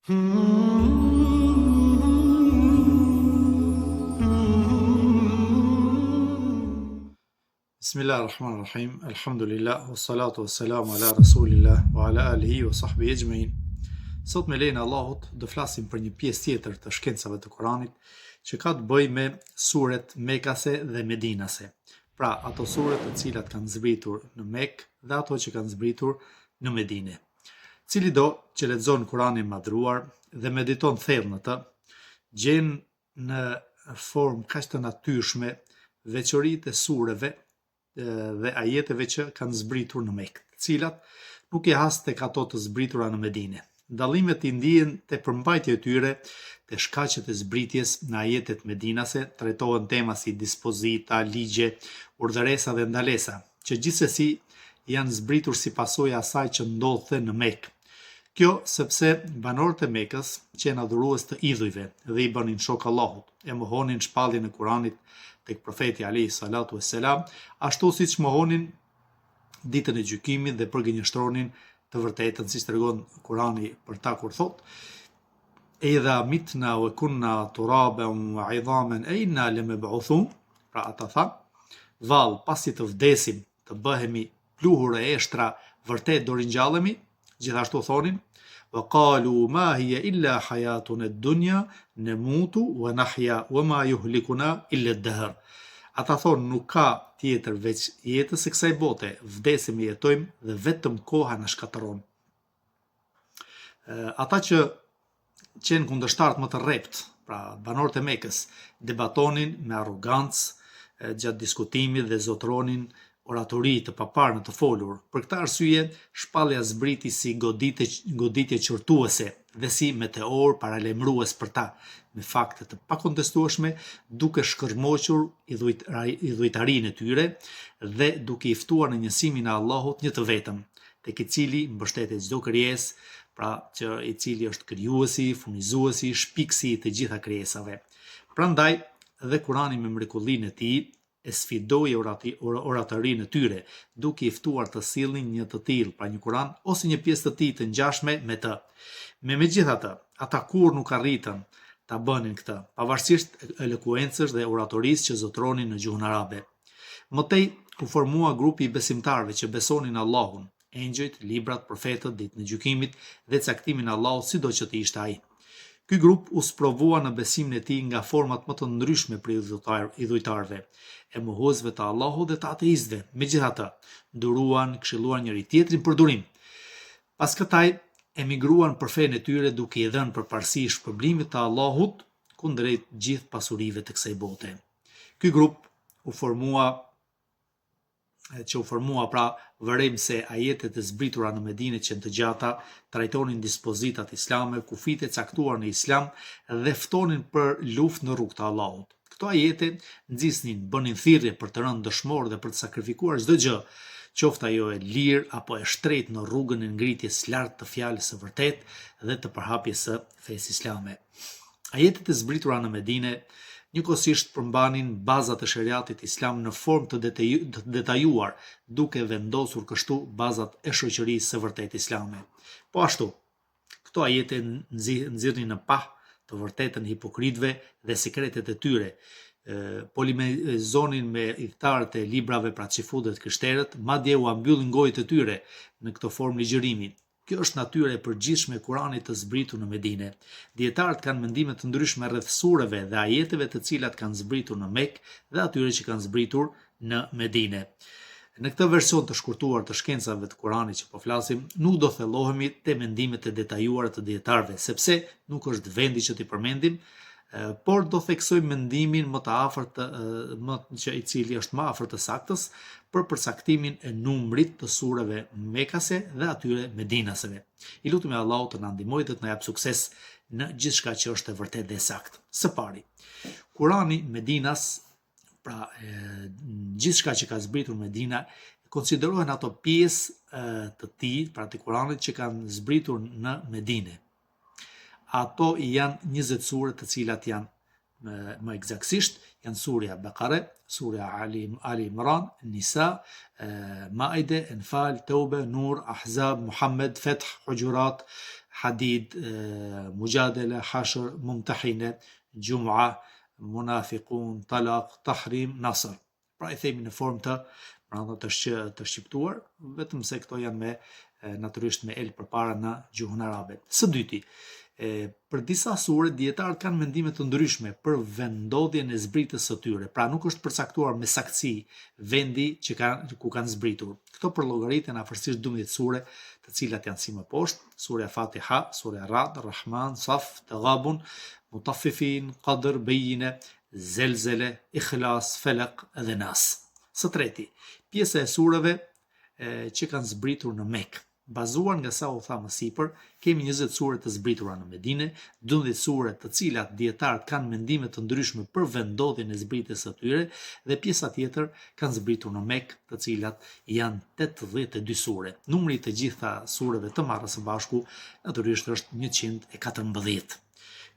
Bismillahirrahmanirrahim. Alhamdulillah, wassalatu wassalamu ala rasulillah wa ala alihi wa sahbihi ajma'in. Sot me lejen e Allahut do flasim për një pjesë tjetër të shkencave të Kuranit që ka të bëjë me suret Mekase dhe Medinase. Pra, ato sure të cilat kanë zbritur në Mekë dhe ato që kanë zbritur në Medinë. Cili do që lexon Kuranin madhruar dhe mediton thellë në të, gjen në formë kaq të natyrshme veçoritë e sureve dhe ajeteve që kanë zbritur në Mekë, të cilat nuk i has tek ato të zbritura në Medinë. Dallimet i ndihen te përmbajtja e tyre, te shkaqet e zbritjes në ajetet medinase, trajtohen tema si dispozita, ligje, urdhëresa dhe ndalesa, që gjithsesi janë zbritur si pasojë e asaj që ndodhte në Mekë. Kjo sepse banorët e Mekës qenë adhurues të idhujve dhe i bënin shok Allahut, e mohonin shpalljen e Kuranit tek profeti alayhi salatu wassalam, ashtu siç mohonin ditën e gjykimit dhe përgënjështronin të vërtetën, siç tregon Kurani për ta kur thot: "Idha mitna wa kunna turaban wa 'idhaman inna lamab'uthun", pra ata tha, vallë pasi të vdesim, të bëhemi pluhur e eshtra, vërtet do ringjallemi. Gjithashtu thonin: "Wa qalu ma hiya illa hayatuna ad-dunya namutu wa nahya wa ma yuhlikuna illa ad-dahr." Ata thonë nuk ka tjetër veç jetës së kësaj bote, vdesim e jetojmë dhe vetëm koha na shkatërron. Ata që qenë kundërshtarët më të rrept, pra banorët e Mekës, debatonin me arrogancë gjatë diskutimit dhe zotëronin oratori të paparë në të folur. Për këtë arsye, shpallja zbriti si goditje qortuese dhe si meteor paralajmërues për ta, me fakte të pakontestueshme, duke shkërmoqur idhujtarinë e tyre dhe duke i ftuar në njësimin e Allahut një të vetëm, tek i cili mbështetet çdo krijesë, pra që i cili është krijuesi, furnizuesi, shpikësi i të gjitha krijesave. Prandaj, dhe Kurani me mrekullinë e tij e sfidoi oratorinë e tyre, duke i ftuar të sillnin një të tillë, pra një Kuran ose një pjesë të tij të ngjashme me të. Megjithatë, ata kurrë nuk arritën ta bënin këtë, pavarësisht elokuencës dhe oratorisë që zotronin në gjuhën arabe. Mëtej u formua grupi i besimtarëve që besonin Allahun, engjëjt, librat, profetët, ditën e gjykimit dhe caktimin e Allahut sido që të ishte ai. Ky grup u sprovua në besimin e tij nga format më të ndryshme për idhujtarëve, e mohuesve të Allahut dhe të ateistëve. Megjithatë, duruan, këshilluan njëri tjetrin për durim. Pas kësaj emigruan për fenë e tyre duke i dhënë përparësi shpërblimit të Allahut kundrejt gjithë pasurive të kësaj bote. Ky grup u formua pra vërim se ajetet e zbritura në Medinë që të gjata trajtonin dispozitat islame, kufit e caktuar në islam dhe ftonin për luftë në rrugt të Allahut. Këto ajete nxisnin, bënin thirrje për të rënë dëshmor dhe për të sakrifikuar çdo gjë, qoftë ajo e lirë apo e shtrenjtë në rrugën e ngritjes lart të fjalës së vërtetë dhe të përhapjes së fesë islame. Ajetet e zbritura në Medinë njëkohësisht përmbanin bazat e shariatit islam në formë të detajuar, duke vendosur kështu bazat e shoqërisë së vërtetë islame. Po ashtu, këto ajete nxirrnin në pah të vërtetën hipokritëve dhe sekretet e tyre, polemizonin me idhtarët e librave, pra xifutët krishterët, madje u ambyllin gojët e tyre në këtë formë ligjërimi. Kjo është natyra e përgjithshme e Kuranit të zbritur në Medinë. Dietarët kanë mendime të ndryshme rreth sureve dhe ajeteve të cilat kanë zbritur në Mekë dhe atyre që kanë zbritur në Medinë. Në këtë version të shkurtuar të shkencave të Kuranit që po flasim, nuk do thellohemi te mendimet e detajuara të dietarëve, sepse nuk është vendi që t'i përmendim, por do theksojmë mendimin më të afërt i cili është më afër të saktës për përcaktimin e numrit të sureve mekase dhe atyre medinaseve. I lutemi Allahut të na ndihmojë dhe të na jap sukses në gjithçka që është e vërtetë dhe e saktë. Së pari, Kurani Medinas, pra gjithçka që ka zbritur Medina, konsiderohen ato pjesë të tij, pra të Kuranit që kanë zbritur në Medinë. Ato janë 20 sure të cilat janë më eksaktësisht janë surja Bekare, surja Ali Imran, Nisa, Maide, Enfal, Taube, Nur, Ahzab, Muhammed, Feth, Hujurat, Hadid, Mujadala, Hashr, Mumtahine, Jum'a, Munafiqun, Talaq, Tahrim, Nasr. Pra i themi në formë të shqiptuar, vetëm se këto janë natyrisht me el përpara në gjuhën arabe. Së dyti, për disa sure dietarët kanë mendime të ndryshme për vendodhjen e zbritjes së tyre. Pra nuk është përcaktuar me saktësi vendi ku kanë zbritur. Këto përllogëriten afërsisht 12 sure, të cilat janë si më poshtë: surja Fatiha, surja Ra'd, Rahman, Saf, Taghabun, Mutaffifin, Qadr, Bejine, Zelzele, Ikhlas, Falaq dhe Nas. Së treti, pjesa e sureve që kanë zbritur në Mekë. Bazuar nga sa u tha më sipër, kemi 20 sure të zbritura në Medinë, 12 sure të cilat dietarët kanë mendime të ndryshme për vendodhjen e zbritjes së tyre dhe pjesa tjetër kanë zbritur në Mekë, të cilat janë 82 sure. Numri i të gjitha sureve të marrë së bashku natyrisht është 114.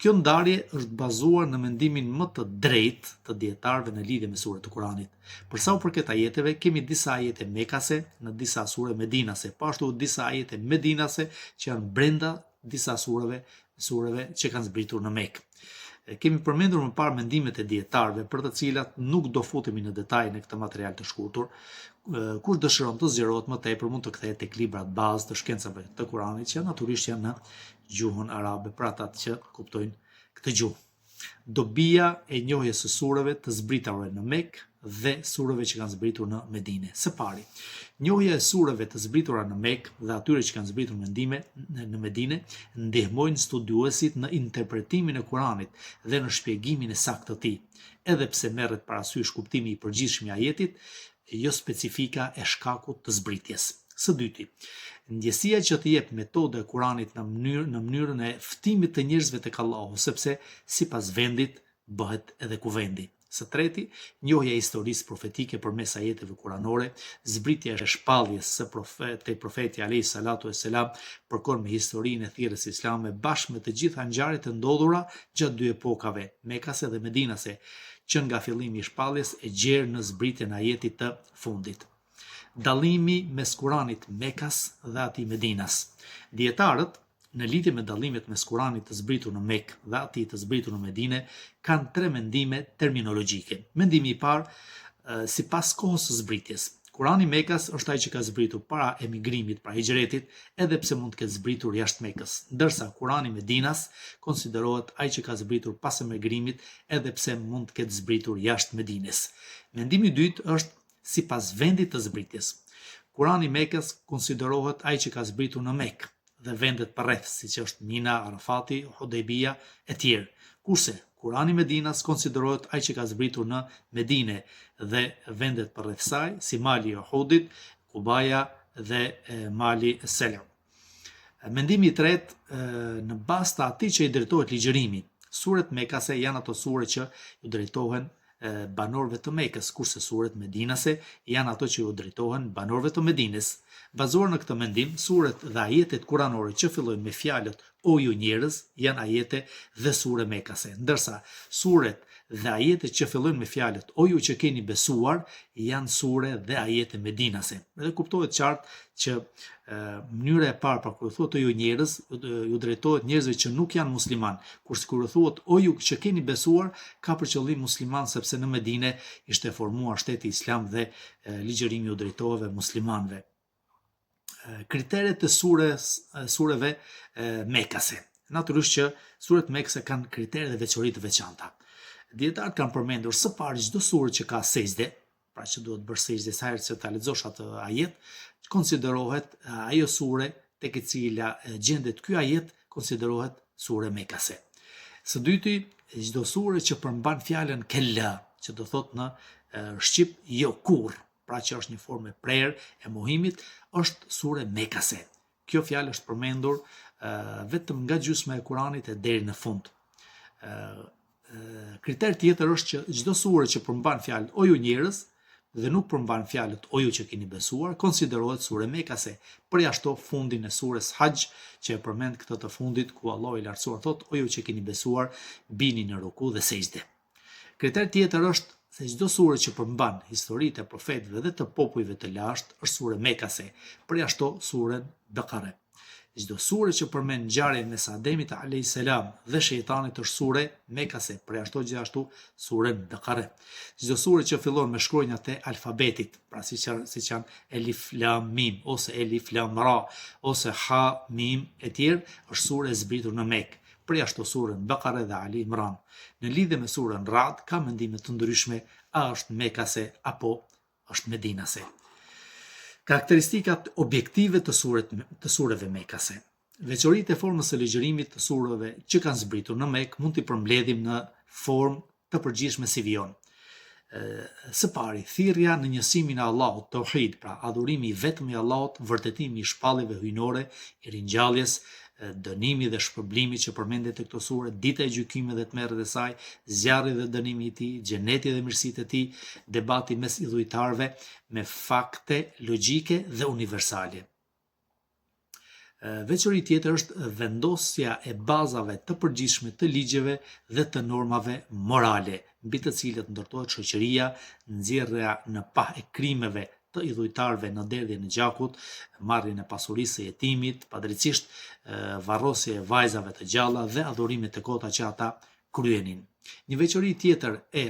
Kjo ndarje është bazuar në mendimin më të drejtë të dietarëve në lidhje me suret e Kuranit. Për sa u përket ajeteve, kemi disa ajete mekase në disa sure medinase, po ashtu disa ajete medinase që janë brenda disa sureve që kanë zbritur në Mekë. Kemi përmendur më parë mendimet e dietarëve, për të cilat nuk do futemi në detaj në këtë material të shkurtur. Kush dëshiron të zgjerohet më tepër mund të kthehet tek librat bazë të shkencave të Kuranit, që natyrisht janë në gjuhën arabe për ata që kuptojnë këtë gjuhë. Dobia e njohjes së sureve të zbritura në Mekë dhe sureve që kanë zbritur në Medinë. Së pari, njohja e sureve të zbritura në Mekë dhe atyre që kanë zbritur në Medinë ndihmojnë studiuesit në interpretimin e Kuranit dhe në shpjegimin e saktë të tij, edhe pse merret parasysh kuptimi i përgjithshëm i ajetit, jo specifika e shkakut të zbritjes. Së dyti, ndjesia që të jep metodë e Kuranit në mënyrën e ftimit të njerëzve tek Allahu, sepse sipas vendit bëhet edhe kuvendi. Së treti, njohja e historisë profetike përmes ajeteve kuranore, zbritja e shpalljes së profeti alayhi salatu vesselam përkon me historinë e thirrjes islame bashkë me të gjitha ngjarjet e ndodhura gjatë dy epokave, mekase dhe medinase, që nga fillimi i shpalljes e gjerë në zbritjen e ajetit të fundit. Dallimi mes Kuranit Mekas dhe atij Medinas. Dietarët, në lidhje me dallimet mes Kuranit të zbritur në Mekë dhe atij të zbritur në Medinë, kanë 3 mendime terminologjike. Mendimi i parë, sipas kohës së zbritjes. Kurani Mekas është ai që ka zbritur para emigrimit, pra hijretit, edhe pse mund të ketë zbritur jashtë Mekës, ndërsa Kurani Medinas konsiderohet ai që ka zbritur pas emigrimit, edhe pse mund të ketë zbritur jashtë Medinës. Mendimi i dytë është sipas vendit të zbritjes. Kurani Mekës konsiderohet ai që ka zbritur në Mekë dhe vendet përreth, siç është Mina, Arafati, Hudejbia e tjerë. Kurse Kurani Medinas konsiderohet ai që ka zbritur në Medinë dhe vendet përreth saj, si mali i Uhudit, Kubaja dhe mali Selam. Mendimi i tretë, në bazë të atij që i drejtohet ligjërimi. Suret mekase janë ato sure që ju drejtohen banorëve të Mekës, kurse suret medinase janë ato që u drejtohen banorëve të Medinës. Bazuar në këtë mendim, suret dhe ajetet kuranore që fillojnë me fjalët o ju njerëz janë ajete dhe sure mekase, ndërsa suret dhe ajetet që fillojnë me fjalët o ju që keni besuar janë sure dhe ajete medinase. Dhe kuptohet qartë që mënyra e parë për kur thuhet o ju njerëz, ju drejtohet njerëzve që nuk janë musliman, kurse kur thuhet o ju që keni besuar, ka për qëllim musliman, sepse në Medinë ishte formuar shteti islam dhe ligjërimi u drejtohej muslimanëve. Kriteret e sureve mekase. Natyrisht që suret mekase kanë kritere dhe veçori të veçanta. Dietarët kanë përmendur së pari çdo sure që ka sejdë, pra që duhet bërë sejdë sa herë që ta lexosh atë ajet, konsiderohet ajo sure tek e cila gjendet ky ajet konsiderohet sure mekase. Së dyti, çdo sure që përmban fjalën kella, që do thot në shqip jo kurr, pra që është një formë e prerë e mohimit, është sure mekase. Kjo fjalë është përmendur vetëm nga gjysma e Kuranit e deri në fund. Kriter tjetër është që çdo sure që përmban fjalën o ju njerëz dhe nuk përmban fjalët o ju që keni besuar, konsiderohet sure mekase, përjashto fundin e sures Hajj, që e përmend këtë të fundit ku Allahu i lartësuar thot o ju që keni besuar, bini në ruku dhe sejdë. Kriter tjetër është se çdo sure që përmban historitë e profetëve dhe të popujve të lashtë është sure mekase, përjashto suren Bekare. Çdo sure që përmend ngjarjen mes Ademit alayhis salam dhe shejtanit është sure mekase, përjashto gjithashtu suren Bekare. Çdo sure që fillon me shkronjat e alfabetit, pra siç janë Elif Lam Mim ose Elif Lam Ra ose Ha Mim e tjerë, është sure e zbritur në Mekë, përjashto surën Bekare dhe Ali Imran. Në lidhje me surën Ra'd ka mendime të ndryshme a është mekase apo është medinase. Karakteristikat objektive të sureve mekase. Veçoritë e formës së ligjërimit të sureve që kanë zbritur në Mekë mund t'i përmbledhim në formë të përgjithshme si vijon. Së pari, thirrja në njësimin e Allahut, tauhid, pra adhurimi vetëm i Allahut, vërtetimi i shpalljeve hyjnore, i ringjalljes, dënimi dhe shpërblimi që përmendet e këto sure, dita e gjykimit dhe tmerrjet e saj, zjarri dhe dënimi i tij, xheneti dhe mirësitë e tij, debati mes idhujtarëve me fakte logjike dhe universale. Veçori tjetër është vendosja e bazave të përgjithshme të ligjeve dhe të normave morale, mbi të cilët ndërtohet shoqëria, nxjerrja në pah e krimeve të idhujtarëve në derdhjen e gjakut, marrjen e pasurisë së jetimit, padrejtisht varrosje e vajzave të gjalla dhe adhurimet e kota që ata kryenin. Një veçori tjetër e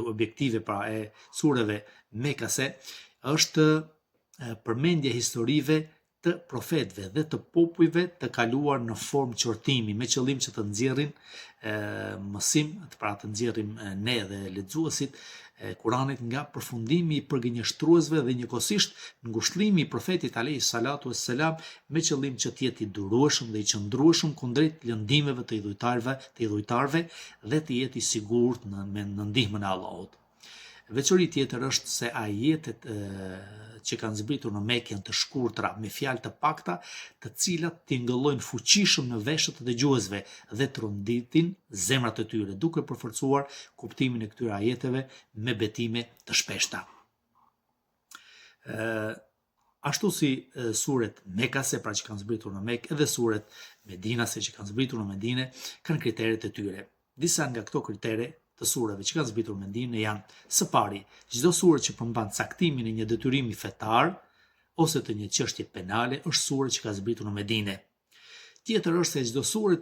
objektive pra e sureve mekase është përmendje historive të profetëve dhe të popujve të kaluar në formë qortimi me qëllim që të nxjerrin mësim, pra të nxjerrim ne dhe lexuesit Kuranit nga përfundimi i përgënjeshtruesve dhe njëkohësisht ngushëllimi i profetit alayhis salatu wassalam me qëllim që të jetë i durueshëm dhe i qëndrueshëm kundrejt lëndimeve të idhujtarëve dhe të jetë i sigurt në ndihmën e Allahut. Veçori tjetër është se ajetet që kanë zbritur në Mekë janë të shkurtra me fjalë të pakta, të cilat tingëllojnë fuqishëm në veshët e dëgjuesve dhe tronditin zemrat e tyre, duke përforcuar kuptimin e këtyre ajeteve me betime të shpeshta. Ashtu si suret mekase, pra që kanë zbritur në Mekë, edhe suret medinase që kanë zbritur në Medinë, kanë kriteret e tyre. Disa nga këto kritere të sureve që kanë zbritur në Medinë janë: së pari, çdo sure që përmban caktimin e një detyrimi fetar ose të një çështje penale është sure që ka zbritur në Medinë. Tjetër është se çdo sure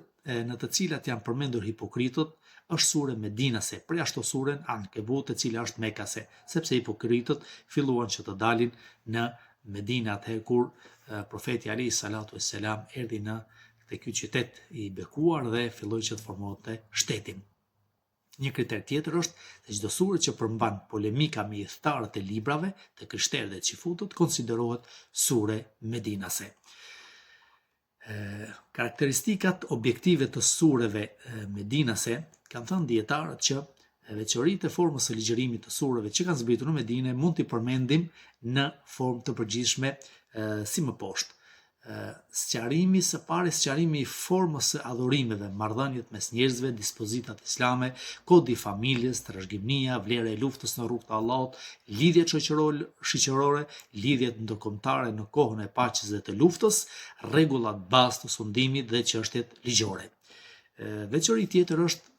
në të cilat janë përmendur hipokritët është sure medinase, përjashto suren Ankebut, e cila është mekase, sepse hipokritët filluan që të dalin në Medinë atëherë kur profeti alayhis salatu wassalam erdhi në ky qytet i bekuar dhe filloi që të formonte shtetin. Një kriter tjetër është se çdo sure që përmban polemika me hithtarët e librave të krishterë dhe xifutët konsiderohet sure medinase. Karakteristikat objektive të sureve medinase kanë thënë dietarët që veçoritë e formës së ligjërimit të sureve që kanë zbritur në Medinë mund t'i përmendim në formë të përgjithshme si më poshtë. Sqarimi së pari, sqarimi i formës së adhurimeve, marrëdhëniet mes njerëzve, dispozitat islame, kodi i familjes, trashëgimia, vlera e luftës në rrugt të Allahut, lidhjet shoqërore, lidhjet ndërkombëtare në kohën e paqes dhe të luftës, rregullat bazë të sundimit dhe çështjet ligjore. Veçori tjetër është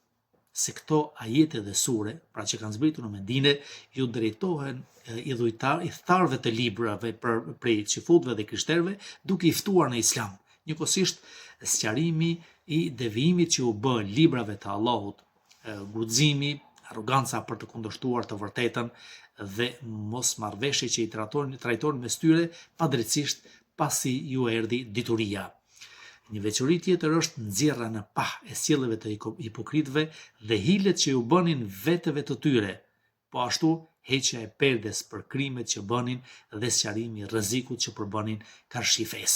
se këto ajete dhe sure, pra që kanë zbritur në Medinë, ju drejtohen hithtarëve të librave prej xifutëve dhe krishterëve, duke i ftuar në islam. Njëkohësisht sqarimi i devijimit që u bë librave të Allahut, guximi, arroganca për të kundërshtuar të vërtetën dhe mosmarrveshje që i trajtonin mes tyre padrejtisht pasi ju erdhi dituria. Një veçori tjetër është nxjerrja në pah e sjelljeve të hipokritëve dhe hilet që u bënin vetëve të tyre, po ashtu heqja e perdes për krimet që bënin dhe sqarimi i rrezikut që përbënin karshifes.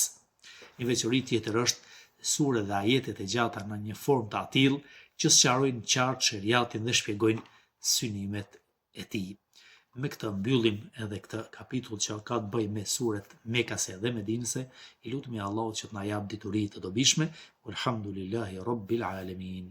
Një veçori tjetër është sure dhe ajetet e gjata në një formë të atill që sqarojnë qartë sheriatin dhe shpjegojnë synimet e tij. Me këtë mbyllim edhe këtë kapitull që ka të bëjë me suret mekase dhe medinase, i lutemi Allahut që të na jap dituri të dobishme. Alhamdulillahi Rabbil Alamin.